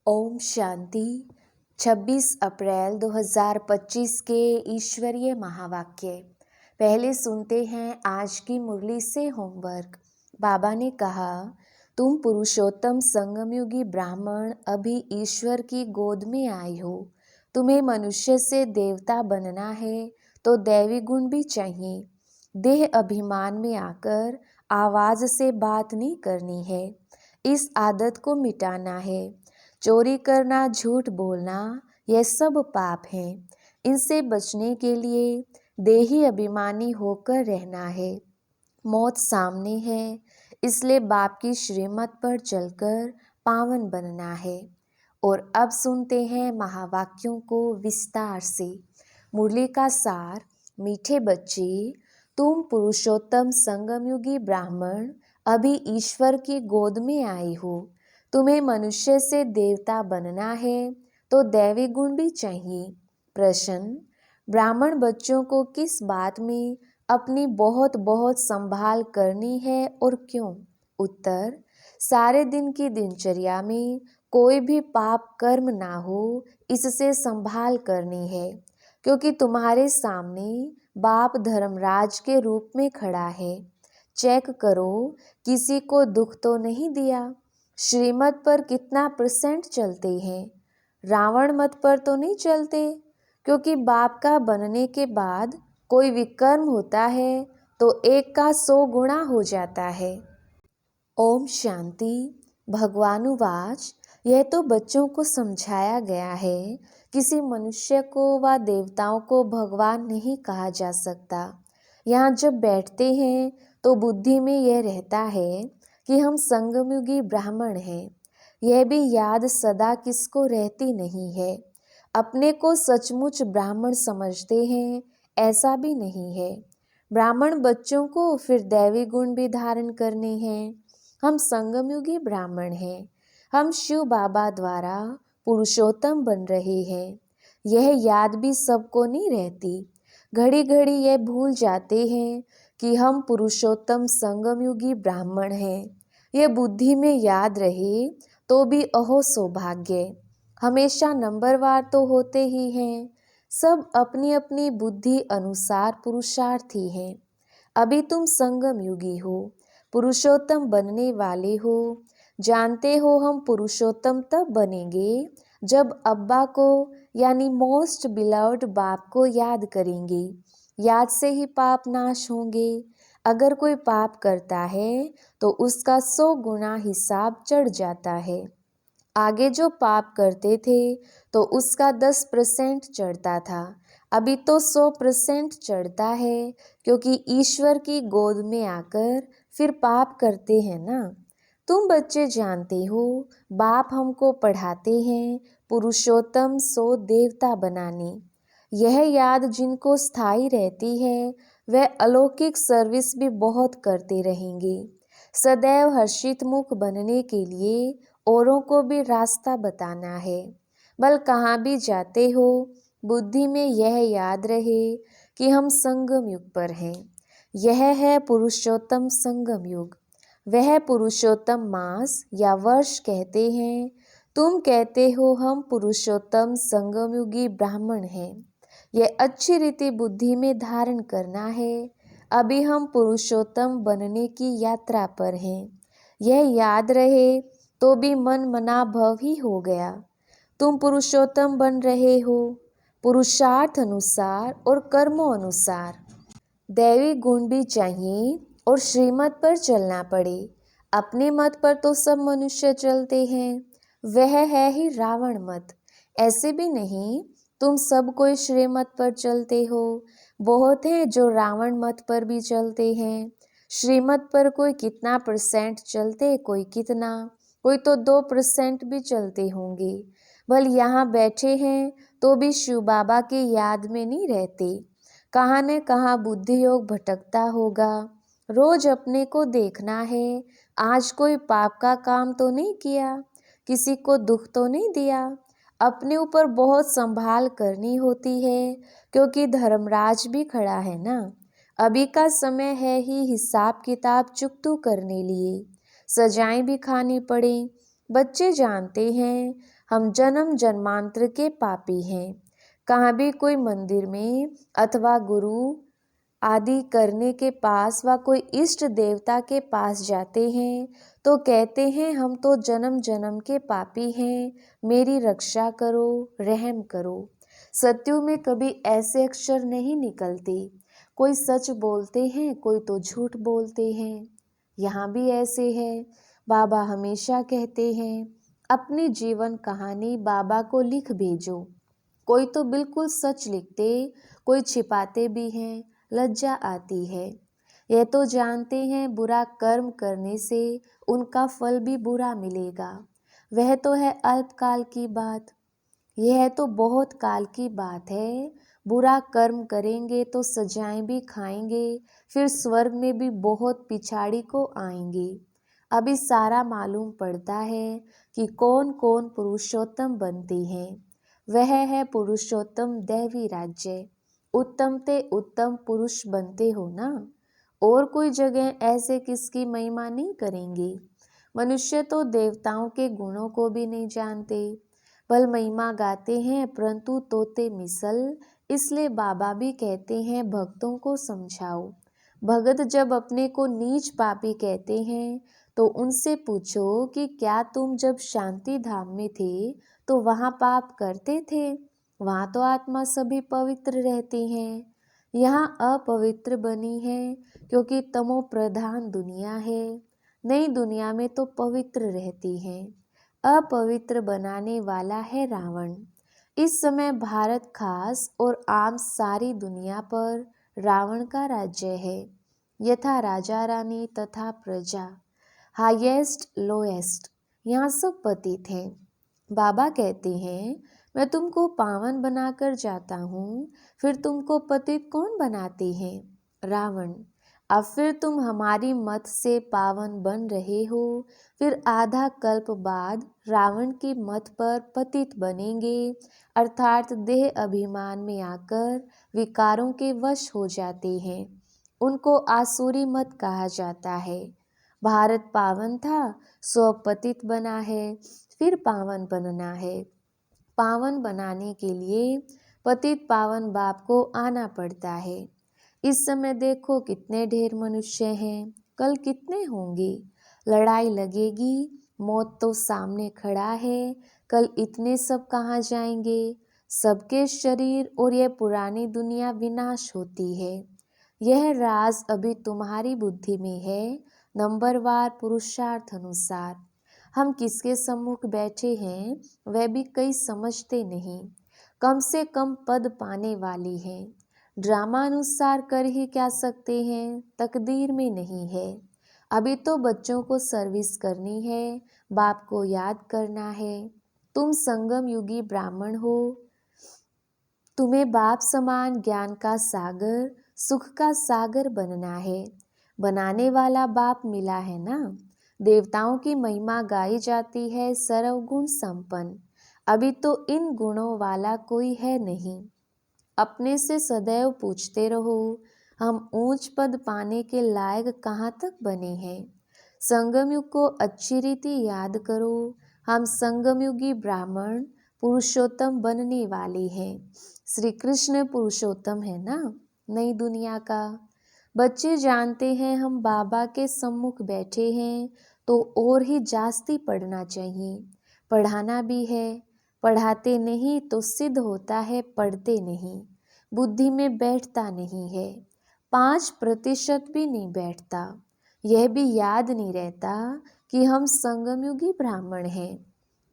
ओम शांति। 26 अप्रैल 2025 के ईश्वरीय महावाक्य। पहले सुनते हैं आज की मुरली से होमवर्क। बाबा ने कहा, तुम पुरुषोत्तम संगमयुगी ब्राह्मण अभी ईश्वर की गोद में आए हो। तुम्हें मनुष्य से देवता बनना है तो दैवी गुण भी चाहिए। देह अभिमान में आकर आवाज से बात नहीं करनी है। इस आदत को मिटाना है। चोरी करना, झूठ बोलना, यह सब पाप हैं। इनसे बचने के लिए देही अभिमानी होकर रहना है। मौत सामने है, इसलिए बाप की श्रीमत पर चलकर पावन बनना है। और अब सुनते हैं महावाक्यों को विस्तार से। मुरली का सार। मीठे बच्चे, तुम पुरुषोत्तम संगमयुगी ब्राह्मण अभी ईश्वर की गोद में आए हो। तुम्हें मनुष्य से देवता बनना है तो दैवी गुण भी चाहिए। प्रश्न, ब्राह्मण बच्चों को किस बात में अपनी बहुत बहुत संभाल करनी है और क्यों? उत्तर, सारे दिन की दिनचर्या में कोई भी पाप कर्म ना हो, इससे संभाल करनी है। क्योंकि तुम्हारे सामने बाप धर्मराज के रूप में खड़ा है। चेक करो, किसी को दुख तो नहीं दिया। श्रीमत पर कितना % चलते हैं? रावण मत पर तो नहीं चलते। क्योंकि बाप का बनने के बाद कोई विकर्म होता है तो 1 का 100 गुणा हो जाता है। ओम शांति। भगवानुवाच, यह तो बच्चों को समझाया गया है। किसी मनुष्य को व देवताओं को भगवान नहीं कहा जा सकता। यहाँ जब बैठते हैं तो बुद्धि में यह रहता है कि हम संगमयुगी ब्राह्मण हैं। यह भी याद सदा किसको रहती नहीं है। अपने को सचमुच ब्राह्मण समझते हैं, ऐसा भी नहीं है। ब्राह्मण बच्चों को फिर दैवी गुण भी धारण करने हैं। हम संगमयुगी ब्राह्मण हैं। हम शिव बाबा द्वारा पुरुषोत्तम बन रहे हैं। यह याद भी सबको नहीं रहती। घड़ी घड़ी यह भूल जाते हैं कि हम पुरुषोत्तम संगमयुगी ब्राह्मण हैं। यह बुद्धि में याद रहे तो भी अहो सौभाग्य। हमेशा नंबरवार तो होते ही हैं। सब अपनी अपनी बुद्धि अनुसार पुरुषार्थी हैं। अभी तुम संगमयुगी हो, पुरुषोत्तम बनने वाले हो। जानते हो हम पुरुषोत्तम तब बनेंगे जब अब्बा को यानी मोस्ट बिलव्ड बाप को याद करेंगे। याद से ही पाप नाश होंगे। अगर कोई पाप करता है तो उसका 100 गुना हिसाब चढ़ जाता है। आगे जो पाप करते थे तो उसका 10% चढ़ता था। अभी तो 100% चढ़ता है, क्योंकि ईश्वर की गोद में आकर फिर पाप करते हैं ना। तुम बच्चे जानते हो, बाप हमको पढ़ाते हैं पुरुषोत्तम सो देवता बनाने। यह याद जिनको स्थायी रहती है वह अलौकिक सर्विस भी बहुत करते रहेंगे। सदैव हर्षित मुख बनने के लिए औरों को भी रास्ता बताना है। बल कहाँ भी जाते हो, बुद्धि में यह याद रहे कि हम संगम युग पर हैं। यह है पुरुषोत्तम संगम युग। वह पुरुषोत्तम मास या वर्ष कहते हैं। तुम कहते हो हम पुरुषोत्तम संगमयुगी ब्राह्मण हैं। यह अच्छी रीति बुद्धि में धारण करना है। अभी हम पुरुषोत्तम बनने की यात्रा पर हैं। यह याद रहे तो भी मन मना भव ही हो गया। तुम पुरुषोत्तम बन रहे हो, पुरुषार्थ अनुसार और कर्मों अनुसार। दैवी गुण भी चाहिए और श्रीमत पर चलना पड़े। अपने मत पर तो सब मनुष्य चलते हैं, वह है ही रावण मत। ऐसे भी नहीं तुम सब कोई श्रीमत पर चलते हो। बहुत हैं जो रावण मत पर भी चलते हैं। श्रीमत पर कोई कितना % चलते, कोई कितना, कोई तो 2% भी चलते होंगे। भल यहाँ बैठे हैं तो भी शिव बाबा की याद में नहीं रहते। कहाँ न कहाँ बुद्धि योग भटकता होगा। रोज अपने को देखना है, आज कोई पाप का काम तो नहीं किया, किसी को दुख तो नहीं दिया। अपने ऊपर बहुत संभाल करनी होती है, क्योंकि धर्मराज भी खड़ा है ना। अभी का समय है ही हिसाब किताब चुकतू करने लिए। सजाएं भी खानी पड़े। बच्चे जानते हैं हम जन्म जन्मांतर के पापी हैं। कहाँ भी कोई मंदिर में अथवा गुरु आदि करने के पास व कोई इष्ट देवता के पास जाते हैं तो कहते हैं हम तो जन्म जन्म के पापी हैं, मेरी रक्षा करो, रहम करो। सत्युग में कभी ऐसे अक्षर नहीं निकलते। कोई सच बोलते हैं, कोई तो झूठ बोलते हैं। यहाँ भी ऐसे है। बाबा हमेशा कहते हैं अपनी जीवन कहानी बाबा को लिख भेजो। कोई तो बिल्कुल सच लिखते, कोई छिपाते भी हैं, लज्जा आती है। यह तो जानते हैं बुरा कर्म करने से उनका फल भी बुरा मिलेगा। वह तो है अल्पकाल की बात। यह तो बहुत काल की बात है। बुरा कर्म करेंगे तो सजाएं भी खाएंगे, फिर स्वर्ग में भी बहुत पिछाड़ी को आएंगे। अभी सारा मालूम पड़ता है कि कौन कौन पुरुषोत्तम बनते हैं। वह है पुरुषोत्तम दैवी राज्य। उत्तम ते उत्तम पुरुष बनते हो ना। और कोई जगह ऐसे किसकी महिमा नहीं करेंगे। मनुष्य तो देवताओं के गुणों को भी नहीं जानते, बल महिमा गाते हैं परंतु तोते मिसल। इसलिए बाबा भी कहते हैं भक्तों को समझाओ। भगत जब अपने को नीच पापी कहते हैं तो उनसे पूछो कि क्या तुम जब शांति धाम में थे तो वहाँ पाप करते थे। वहाँ तो आत्मा सभी पवित्र रहती हैं। यहाँ अपवित्र बनी है क्योंकि तमो प्रधान दुनिया है। नई दुनिया में तो पवित्र रहती है। अपवित्र बनाने वाला है रावण। इस समय भारत खास और आम सारी दुनिया पर रावण का राज्य है। यथा राजा रानी तथा प्रजा, हाईएस्ट लोएस्ट, यहाँ सब पतित हैं। बाबा कहते हैं मैं तुमको पावन बनाकर जाता हूँ, फिर तुमको पतित कौन बनाते हैं? रावण। अब फिर तुम हमारी मत से पावन बन रहे हो, फिर आधा कल्प बाद रावण की मत पर पतित बनेंगे, अर्थात देह अभिमान में आकर विकारों के वश हो जाते हैं। उनको आसुरी मत कहा जाता है। भारत पावन था सो पतित बना है, फिर पावन बनना है। पावन बनाने के लिए पतित पावन बाप को आना पड़ता है। इस समय देखो कितने ढेर मनुष्य हैं, कल कितने होंगे। लड़ाई लगेगी, मौत तो सामने खड़ा है, कल इतने सब कहाँ जाएंगे। सबके शरीर और यह पुरानी दुनिया विनाश होती है। यह राज अभी तुम्हारी बुद्धि में है, नंबरवार पुरुषार्थ अनुसार। हम किसके सम्मुख बैठे हैं वह भी कई समझते नहीं। कम से कम पद पाने वाली हैं। ड्रामा अनुसार कर ही क्या सकते हैं, तकदीर में नहीं है। अभी तो बच्चों को सर्विस करनी है, बाप को याद करना है। तुम संगम युगी ब्राह्मण हो, तुम्हें बाप समान ज्ञान का सागर, सुख का सागर बनना है। बनाने वाला बाप मिला है ना। देवताओं की महिमा गाई जाती है सर्वगुण संपन्न। अभी तो इन गुणों वाला कोई है नहीं। अपने से सदैव पूछते रहो हम ऊंच पद पाने के लायक कहाँ तक बने हैं। संगम युग को अच्छी रीति याद करो। हम संगमयुगी ब्राह्मण पुरुषोत्तम बनने वाले हैं। श्री कृष्ण पुरुषोत्तम है ना, नई दुनिया का। बच्चे जानते हैं हम बाबा के सम्मुख बैठे हैं तो और ही जास्ती पढ़ना चाहिए। पढ़ाना भी है। पढ़ाते नहीं तो सिद्ध होता है पढ़ते नहीं। बुद्धि में बैठता नहीं है। 5% भी नहीं बैठता। यह भी याद नहीं रहता कि हम संगमयुगी ब्राह्मण हैं।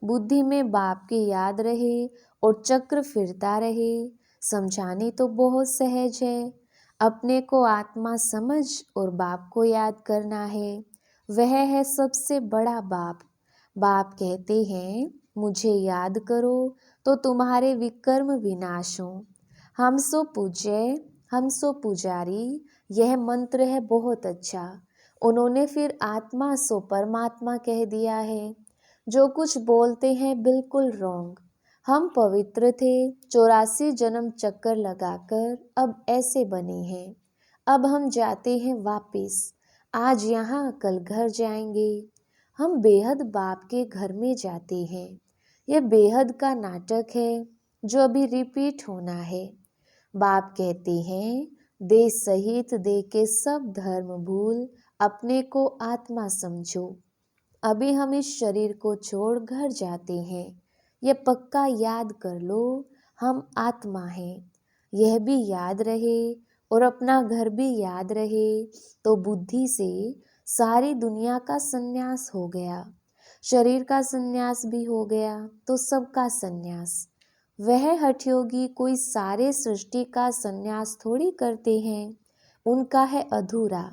बुद्धि में बाप की याद रहे और चक्र फिरता रहे। समझाने तो बहुत सहज है। अपने को आत्मा समझ और बाप को याद करना है। वह है सबसे बड़ा बाप। बाप कहते हैं मुझे याद करो तो तुम्हारे विकर्म विनाश हो। हम सो पूज्य, हम सो पुजारी, यह मंत्र है बहुत अच्छा। उन्होंने फिर आत्मा सो परमात्मा कह दिया है। जो कुछ बोलते हैं बिल्कुल रॉन्ग। हम पवित्र थे, 84 जन्म चक्कर लगाकर अब ऐसे बने हैं। अब हम जाते हैं वापिस। आज यहाँ कल घर जाएंगे। हम बेहद बाप के घर में जाते हैं। यह बेहद का नाटक है जो अभी रिपीट होना है। बाप कहते हैं, देह सहित देह के सब धर्म भूल अपने को आत्मा समझो। अभी हम इस शरीर को छोड़ घर जाते हैं, यह पक्का याद कर लो, हम आत्मा हैं। यह भी याद रहे और अपना घर भी याद रहे तो बुद्धि से सारी दुनिया का संन्यास हो गया। शरीर का संन्यास भी हो गया तो सबका संन्यास। वह हठयोगी कोई सारे सृष्टि का संन्यास थोड़ी करते हैं, उनका है अधूरा।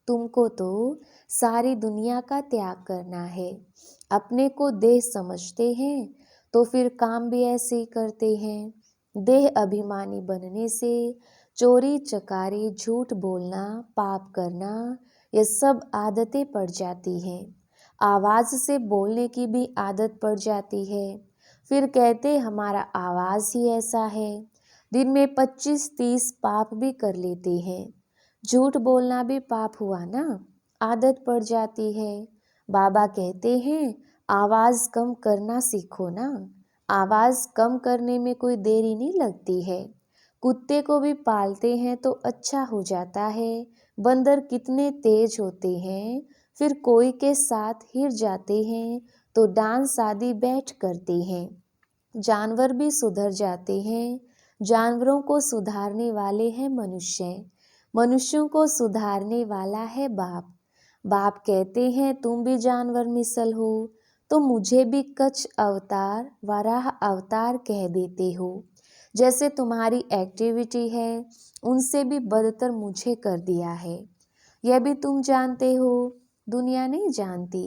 तुमको तो सारी दुनिया का त्याग करना है। अपने को देह समझते हैं तो फिर काम भी ऐसे ही करते हैं। देह अभिमानी बनने से चोरी चकारी, झूठ बोलना, पाप करना, ये सब आदतें पड़ जाती हैं। आवाज़ से बोलने की भी आदत पड़ जाती है। फिर कहते हमारा आवाज़ ही ऐसा है। दिन में 25-30 पाप भी कर लेते हैं। झूठ बोलना भी पाप हुआ ना, आदत पड़ जाती है। बाबा कहते हैं आवाज़ कम करना सीखो ना। आवाज़ कम करने में कोई देरी नहीं लगती है। कुत्ते को भी पालते हैं तो अच्छा हो जाता है। बंदर कितने तेज होते हैं, फिर कोई के साथ हिर जाते हैं तो डांस आदि बैठ करते हैं। जानवर भी सुधर जाते हैं। जानवरों को सुधारने वाले हैं मनुष्य। मनुष्यों को सुधारने वाला है बाप। बाप कहते हैं तुम भी जानवर मिसल हो तो मुझे भी कच्छ अवतार, वराह अवतार कह देते हो। जैसे तुम्हारी एक्टिविटी है उनसे भी बदतर मुझे कर दिया है। यह भी तुम जानते हो, दुनिया नहीं जानती।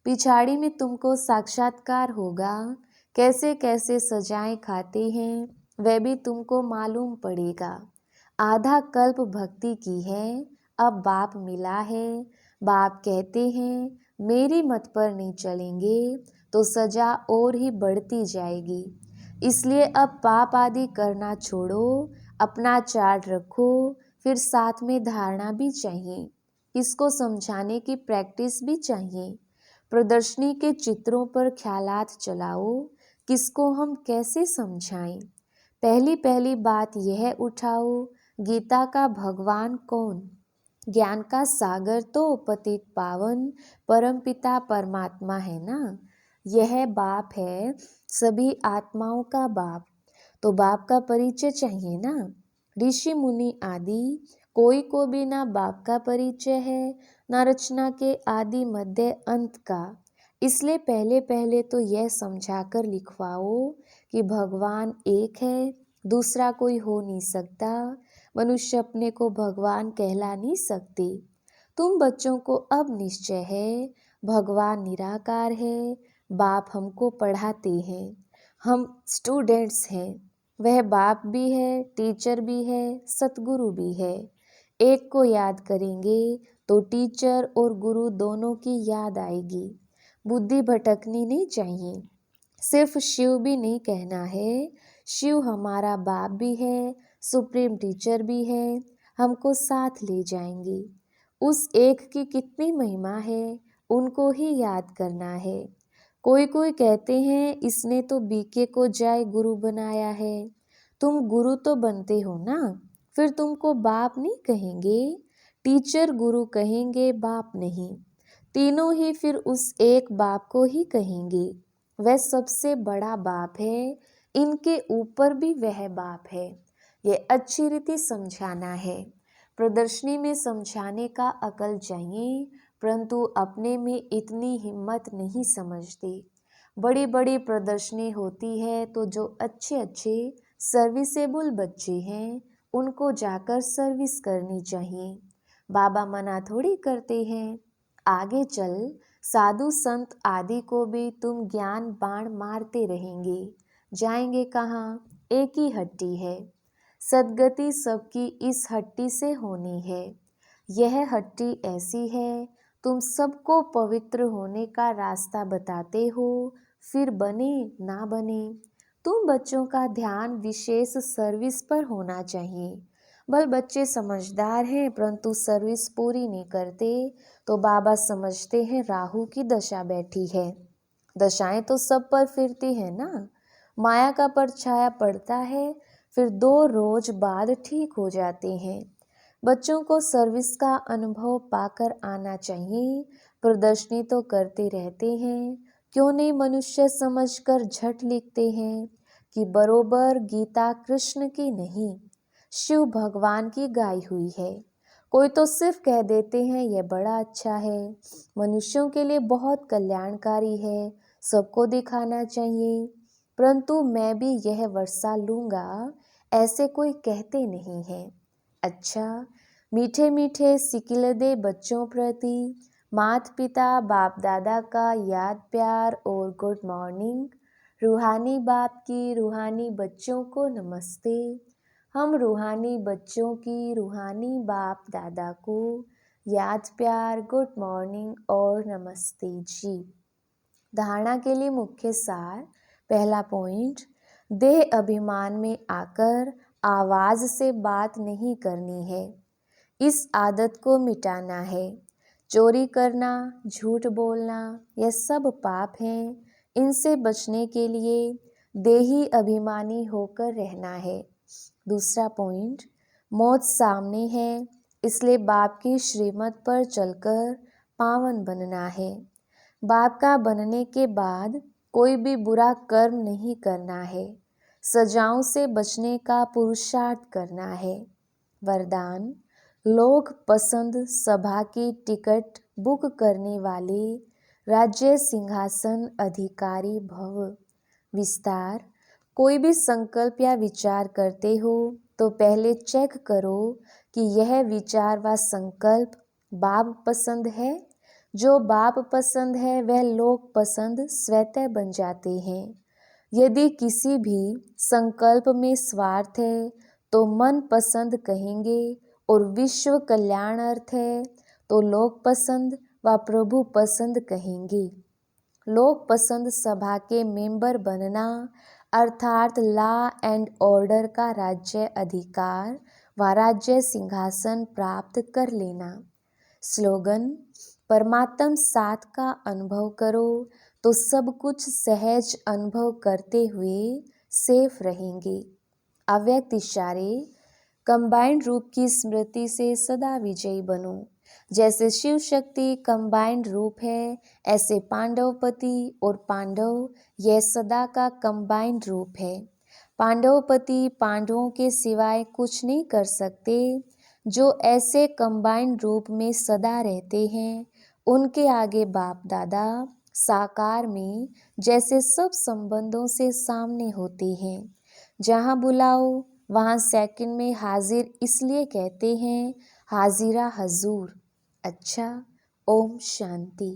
पिछाड़ी में तुमको साक्षात्कार होगा। कैसे कैसे सजाएं खाते हैं वह भी तुमको मालूम पड़ेगा। आधा कल्प भक्ति की है, अब बाप मिला है। बाप कहते हैं मेरी मत पर नहीं चलेंगे तो सजा और ही बढ़ती जाएगी। इसलिए अब पाप आदि करना छोड़ो, अपना चार्ट रखो, फिर साथ में धारणा भी चाहिए। इसको समझाने की प्रैक्टिस भी चाहिए। प्रदर्शनी के चित्रों पर ख्यालात चलाओ, किसको हम कैसे समझाएं। पहली पहली बात यह उठाओ, गीता का भगवान कौन? ज्ञान का सागर तो पतित पावन परमपिता परमात्मा है ना। यह बाप है, सभी आत्माओं का बाप। तो बाप का परिचय चाहिए ना। ऋषि मुनि आदि कोई को भी ना बाप का परिचय है, ना रचना के आदि मध्य अंत का। इसलिए पहले पहले तो यह समझाकर लिखवाओ कि भगवान एक है, दूसरा कोई हो नहीं सकता। मनुष्य अपने को भगवान कहला नहीं सकते। तुम बच्चों को अब निश्चय है भगवान निराकार है। बाप हमको पढ़ाते हैं, हम स्टूडेंट्स हैं। वह बाप भी है, टीचर भी है, सतगुरु भी है। एक को याद करेंगे तो टीचर और गुरु दोनों की याद आएगी। बुद्धि भटकनी नहीं चाहिए। सिर्फ शिव भी नहीं कहना है, शिव हमारा बाप भी है, सुप्रीम टीचर भी है, हमको साथ ले जाएंगे। उस एक की कितनी महिमा है, उनको ही याद करना है। कोई कोई कहते हैं इसने तो बीके को जाय गुरु बनाया है। तुम गुरु तो बनते हो ना, फिर तुमको बाप नहीं कहेंगे। टीचर गुरु कहेंगे, बाप नहीं। तीनों ही फिर उस एक बाप को ही कहेंगे। वह सबसे बड़ा बाप है, इनके ऊपर भी वह बाप है। ये अच्छी रीति समझाना है। प्रदर्शनी में समझाने का अकल चाहिए, परंतु अपने में इतनी हिम्मत नहीं समझते। बड़ी बड़ी प्रदर्शनी होती है तो जो अच्छे अच्छे सर्विसेबल बच्चे हैं उनको जाकर सर्विस करनी चाहिए। बाबा मना थोड़ी करते हैं। आगे चल साधु संत आदि को भी तुम ज्ञान बाण मारते रहेंगे। जाएंगे कहाँ? एक ही हट्टी है। सदगति सबकी इस हट्टी से होनी है। यह हट्टी ऐसी है, तुम सबको पवित्र होने का रास्ता बताते हो, फिर बने ना बने। तुम बच्चों का ध्यान विशेष सर्विस पर होना चाहिए। बल बच्चे समझदार हैं परंतु सर्विस पूरी नहीं करते तो बाबा समझते हैं राहु की दशा बैठी है। दशाएं तो सब पर फिरती है ना। माया का परछाया पड़ता है, फिर 2 रोज बाद ठीक हो जाते हैं। बच्चों को सर्विस का अनुभव पाकर आना चाहिए। प्रदर्शनी तो करते रहते हैं, क्यों नहीं मनुष्य समझकर झट लिखते हैं कि बरोबर गीता कृष्ण की नहीं, शिव भगवान की गाई हुई है। कोई तो सिर्फ कह देते हैं यह बड़ा अच्छा है, मनुष्यों के लिए बहुत कल्याणकारी है, सबको दिखाना चाहिए। परंतु मैं भी यह वर्षा लूँगा, ऐसे कोई कहते नहीं है। अच्छा, मीठे मीठे सिकिलदे बच्चों प्रति माता पिता बाप दादा का याद प्यार और गुड मॉर्निंग। रूहानी बाप की रूहानी बच्चों को नमस्ते। हम रूहानी बच्चों की रूहानी बाप दादा को याद प्यार गुड मॉर्निंग और नमस्ते जी। धारणा के लिए मुख्य सार। पहला पॉइंट, देह अभिमान में आकर आवाज से बात नहीं करनी है। इस आदत को मिटाना है। चोरी करना, झूठ बोलना, यह सब पाप हैं। इनसे बचने के लिए देही अभिमानी होकर रहना है। दूसरा पॉइंट, मौत सामने है, इसलिए बाप की श्रीमत पर चलकर पावन बनना है। बाप का बनने के बाद कोई भी बुरा कर्म नहीं करना है। सजाओं से बचने का पुरुषार्थ करना है। वरदान, लोक पसंद सभा की टिकट बुक करने वाले राज्य सिंहासन अधिकारी भव। विस्तार, कोई भी संकल्प या विचार करते हो तो पहले चेक करो कि यह विचार व संकल्प बाप पसंद है। जो बाप पसंद है वह लोक पसंद स्वतः बन जाते हैं। यदि किसी भी संकल्प में स्वार्थ है तो मन पसंद कहेंगे, और विश्व कल्याण अर्थ है तो लोक पसंद व प्रभु पसंद कहेंगे। लोक पसंद सभा के मेंबर बनना अर्थात लॉ एंड ऑर्डर का राज्य अधिकार व राज्य सिंहासन प्राप्त कर लेना। स्लोगन, परमात्म साथ का अनुभव करो तो सब कुछ सहज अनुभव करते हुए सेफ रहेंगे। अव्यक्त इशारे, कंबाइंड रूप की स्मृति से सदा विजयी बनो। जैसे शिव शक्ति कंबाइंड रूप है, ऐसे पांडवपति और पांडव यह सदा का कंबाइंड रूप है। पांडवपति पांडवों के सिवाय कुछ नहीं कर सकते। जो ऐसे कंबाइंड रूप में सदा रहते हैं, उनके आगे बाप दादा साकार में जैसे सब संबंधों से सामने होते हैं। जहाँ बुलाओ वहाँ सेकंड में हाजिर, इसलिए कहते हैं हाजिरा हजूर। अच्छा, ओम शांति।